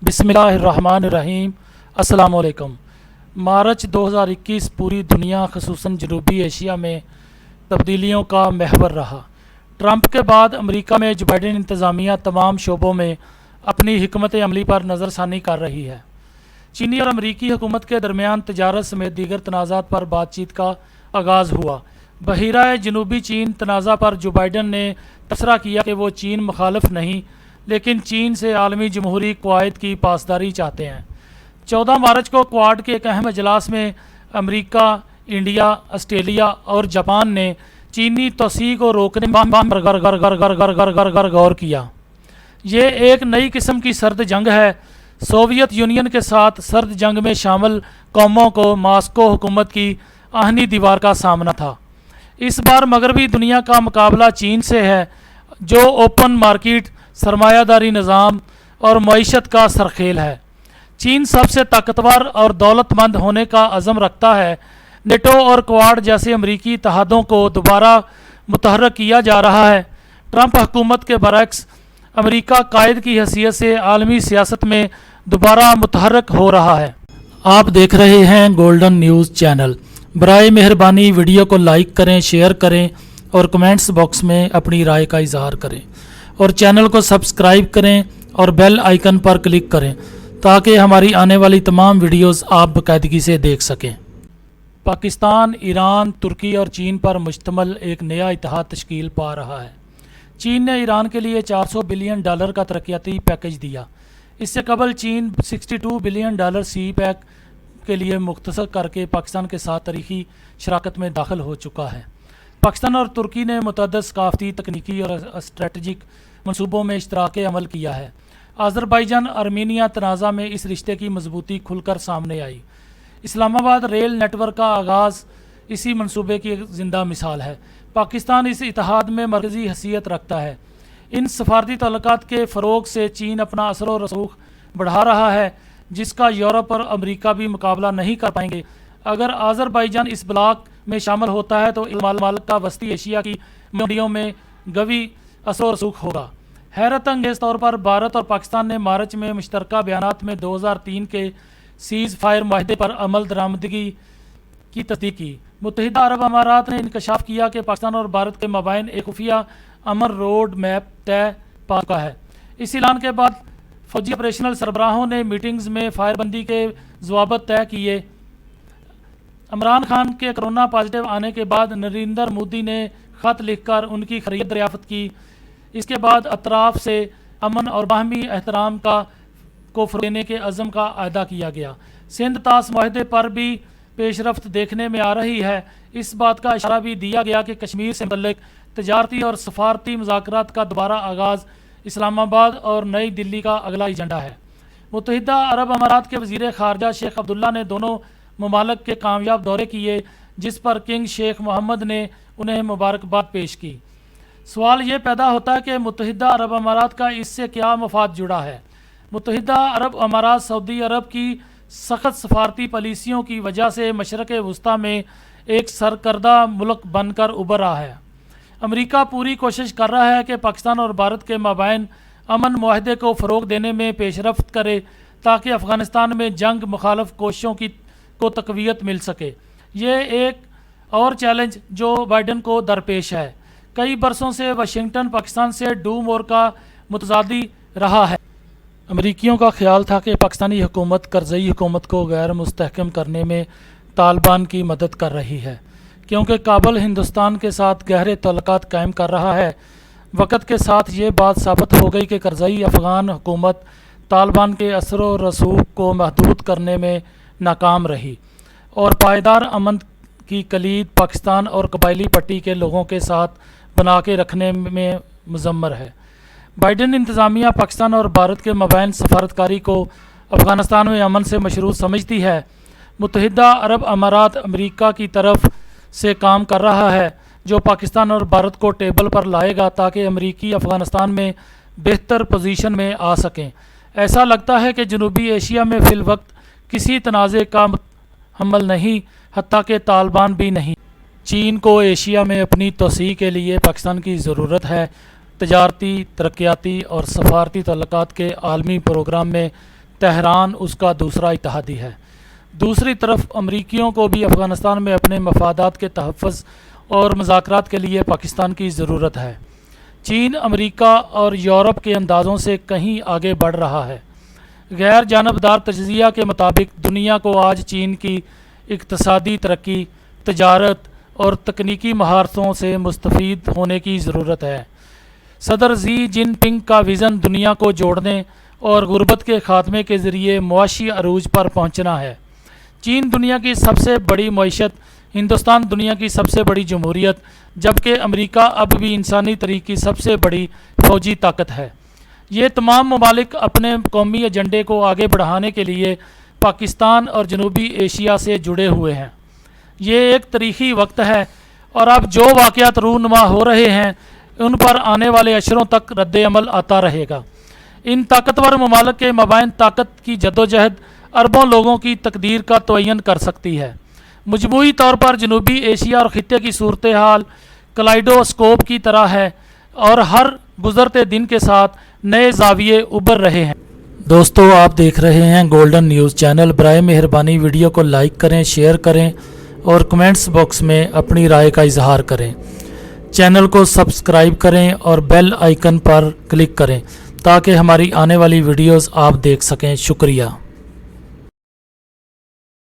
بسم اللہ الرحمن الرحیم۔ السلام علیکم۔ مارچ 2021 پوری دنیا خصوصاً جنوبی ایشیا میں تبدیلیوں کا محور رہا۔ ٹرمپ کے بعد امریکہ میں جو بائیڈن انتظامیہ تمام شعبوں میں اپنی حکمت عملی پر نظر ثانی کر رہی ہے۔ چینی اور امریکی حکومت کے درمیان تجارت سمیت دیگر تنازعات پر بات چیت کا آغاز ہوا۔ بحیرہ جنوبی چین تنازع پر جو بائیڈن نے تبصرہ کیا کہ وہ چین مخالف نہیں لیکن چین سے عالمی جمہوری قواعد کی پاسداری چاہتے ہیں۔ 14 مارچ کو کوواڈ کے ایک اہم اجلاس میں امریکہ، انڈیا، آسٹریلیا اور جاپان نے چینی توسیع کو روکنے پر غور کیا۔ یہ ایک نئی قسم کی سرد جنگ ہے۔ سوویت یونین کے ساتھ سرد جنگ میں شامل قوموں کو ماسکو حکومت کی آہنی دیوار کا سامنا تھا۔ اس بار مغربی دنیا کا مقابلہ چین سے ہے جو اوپن مارکیٹ، سرمایہ داری نظام اور معیشت کا سرخیل ہے۔ چین سب سے طاقتور اور دولت مند ہونے کا عزم رکھتا ہے۔ نیٹو اور کوواڈ جیسے امریکی اتحادوں کو دوبارہ متحرک کیا جا رہا ہے۔ ٹرمپ حکومت کے برعکس امریکہ قائد کی حیثیت سے عالمی سیاست میں دوبارہ متحرک ہو رہا ہے۔ آپ دیکھ رہے ہیں گولڈن نیوز چینل۔ برائے مہربانی ویڈیو کو لائک کریں، شیئر کریں اور کمنٹس باکس میں اپنی رائے کا اظہار کریں، اور چینل کو سبسکرائب کریں اور بیل آئیکن پر کلک کریں تاکہ ہماری آنے والی تمام ویڈیوز آپ باقاعدگی سے دیکھ سکیں۔ پاکستان، ایران، ترکی اور چین پر مشتمل ایک نیا اتحاد تشکیل پا رہا ہے۔ چین نے ایران کے لیے $400 بلین کا ترقیاتی پیکیج دیا۔ اس سے قبل چین $62 بلین سی پیک کے لیے مختصر کر کے پاکستان کے ساتھ تاریخی شراکت میں داخل ہو چکا ہے۔ پاکستان اور ترکی نے متعدد ثقافتی، تکنیکی اور اسٹریٹجک منصوبوں میں اشتراک عمل کیا ہے۔ آذربائیجان ارمینیا تنازع میں اس رشتے کی مضبوطی کھل کر سامنے آئی۔ اسلام آباد ریل نیٹ ورک کا آغاز اسی منصوبے کی ایک زندہ مثال ہے۔ پاکستان اس اتحاد میں مرکزی حیثیت رکھتا ہے۔ ان سفارتی تعلقات کے فروغ سے چین اپنا اثر و رسوخ بڑھا رہا ہے جس کا یورپ اور امریکہ بھی مقابلہ نہیں کر پائیں گے۔ اگر آذربائیجان اس بلاک میں شامل ہوتا ہے تو ممالک کا وسطی ایشیا کی منڈیوں میں قوی اثر و رسوخ ہوگا۔ حیرت انگیز طور پر بھارت اور پاکستان نے مارچ میں مشترکہ بیانات میں 2003 کے سیز فائر معاہدے پر عمل درآمدگی کی تصدیق کی۔ متحدہ عرب امارات نے انکشاف کیا کہ پاکستان اور بھارت کے مابین ایک خفیہ امن روڈ میپ طے پا چکا ہے۔ اس اعلان کے بعد فوجی آپریشنل سربراہوں نے میٹنگز میں فائر بندی کے ضوابط طے کیے۔ عمران خان کے کرونا پازیٹیو آنے کے بعد نریندر مودی نے خط لکھ کر ان کی خیریت دریافت کی۔ اس کے بعد اطراف سے امن اور باہمی احترام کو فروغ دینے کے عزم کا اعادہ کیا گیا۔ سندھ طاس معاہدے پر بھی پیش رفت دیکھنے میں آ رہی ہے۔ اس بات کا اشارہ بھی دیا گیا کہ کشمیر سے متعلق تجارتی اور سفارتی مذاکرات کا دوبارہ آغاز اسلام آباد اور نئی دلی کا اگلا ایجنڈا ہے۔ متحدہ عرب امارات کے وزیر خارجہ شیخ عبداللہ نے دونوں ممالک کے کامیاب دورے کیے جس پر کنگ شیخ محمد نے انہیں مبارکباد پیش کی۔ سوال یہ پیدا ہوتا ہے کہ متحدہ عرب امارات کا اس سے کیا مفاد جڑا ہے؟ متحدہ عرب امارات سعودی عرب کی سخت سفارتی پالیسیوں کی وجہ سے مشرق وسطیٰ میں ایک سرکردہ ملک بن کر ابھر رہا ہے۔ امریکہ پوری کوشش کر رہا ہے کہ پاکستان اور بھارت کے مابین امن معاہدے کو فروغ دینے میں پیش رفت کرے تاکہ افغانستان میں جنگ مخالف کوششوں کو تقویت مل سکے۔ یہ ایک اور چیلنج جو بائیڈن کو درپیش ہے۔ کئی برسوں سے واشنگٹن پاکستان سے ڈو مور کا متضادی رہا ہے۔ امریکیوں کا خیال تھا کہ پاکستانی حکومت کرزئی حکومت کو غیر مستحکم کرنے میں طالبان کی مدد کر رہی ہے کیونکہ کابل ہندوستان کے ساتھ گہرے تعلقات قائم کر رہا ہے۔ وقت کے ساتھ یہ بات ثابت ہو گئی کہ کرزئی افغان حکومت طالبان کے اثر و رسوخ کو محدود کرنے میں ناکام رہی اور پائیدار امن کی کلید پاکستان اور قبائلی پٹی کے لوگوں کے ساتھ بنا کے رکھنے میں مضمر ہے۔ بائیڈن انتظامیہ پاکستان اور بھارت کے مابین سفارتکاری کو افغانستان میں امن سے مشروط سمجھتی ہے۔ متحدہ عرب امارات امریکہ کی طرف سے کام کر رہا ہے جو پاکستان اور بھارت کو ٹیبل پر لائے گا تاکہ امریکی افغانستان میں بہتر پوزیشن میں آ سکیں۔ ایسا لگتا ہے کہ جنوبی ایشیا میں فی الوقت کسی تنازع کا حمل نہیں، حتیٰ کہ طالبان بھی نہیں۔ چین کو ایشیا میں اپنی توسیع کے لیے پاکستان کی ضرورت ہے۔ تجارتی، ترقیاتی اور سفارتی تعلقات کے عالمی پروگرام میں تہران اس کا دوسرا اتحادی ہے۔ دوسری طرف امریکیوں کو بھی افغانستان میں اپنے مفادات کے تحفظ اور مذاکرات کے لیے پاکستان کی ضرورت ہے۔ چین امریکہ اور یورپ کے اندازوں سے کہیں آگے بڑھ رہا ہے۔ غیر جانبدار تجزیہ کے مطابق دنیا کو آج چین کی اقتصادی ترقی، تجارت اور تکنیکی مہارتوں سے مستفید ہونے کی ضرورت ہے۔ صدر زی جن پنگ کا ویژن دنیا کو جوڑنے اور غربت کے خاتمے کے ذریعے معاشی عروج پر پہنچنا ہے۔ چین دنیا کی سب سے بڑی معیشت، ہندوستان دنیا کی سب سے بڑی جمہوریت، جبکہ امریکہ اب بھی انسانی تاریخ کی سب سے بڑی فوجی طاقت ہے۔ یہ تمام ممالک اپنے قومی ایجنڈے کو آگے بڑھانے کے لیے پاکستان اور جنوبی ایشیا سے جڑے ہوئے ہیں۔ یہ ایک تاریخی وقت ہے اور اب جو واقعات رونما ہو رہے ہیں ان پر آنے والے عشروں تک رد عمل آتا رہے گا۔ ان طاقتور ممالک کے مابین طاقت کی جدوجہد اربوں لوگوں کی تقدیر کا تعین کر سکتی ہے۔ مجموعی طور پر جنوبی ایشیا اور خطے کی صورتحال کلائیڈوسکوپ کی طرح ہے اور ہر گزرتے دن کے ساتھ نئے زاویے ابھر رہے ہیں۔ دوستو، آپ دیکھ رہے ہیں گولڈن نیوز چینل۔ برائے مہربانی ویڈیو کو لائک کریں، شیئر کریں اور کمنٹس باکس میں اپنی رائے کا اظہار کریں۔ چینل کو سبسکرائب کریں اور بیل آئیکن پر کلک کریں تاکہ ہماری آنے والی ویڈیوز آپ دیکھ سکیں۔ شکریہ۔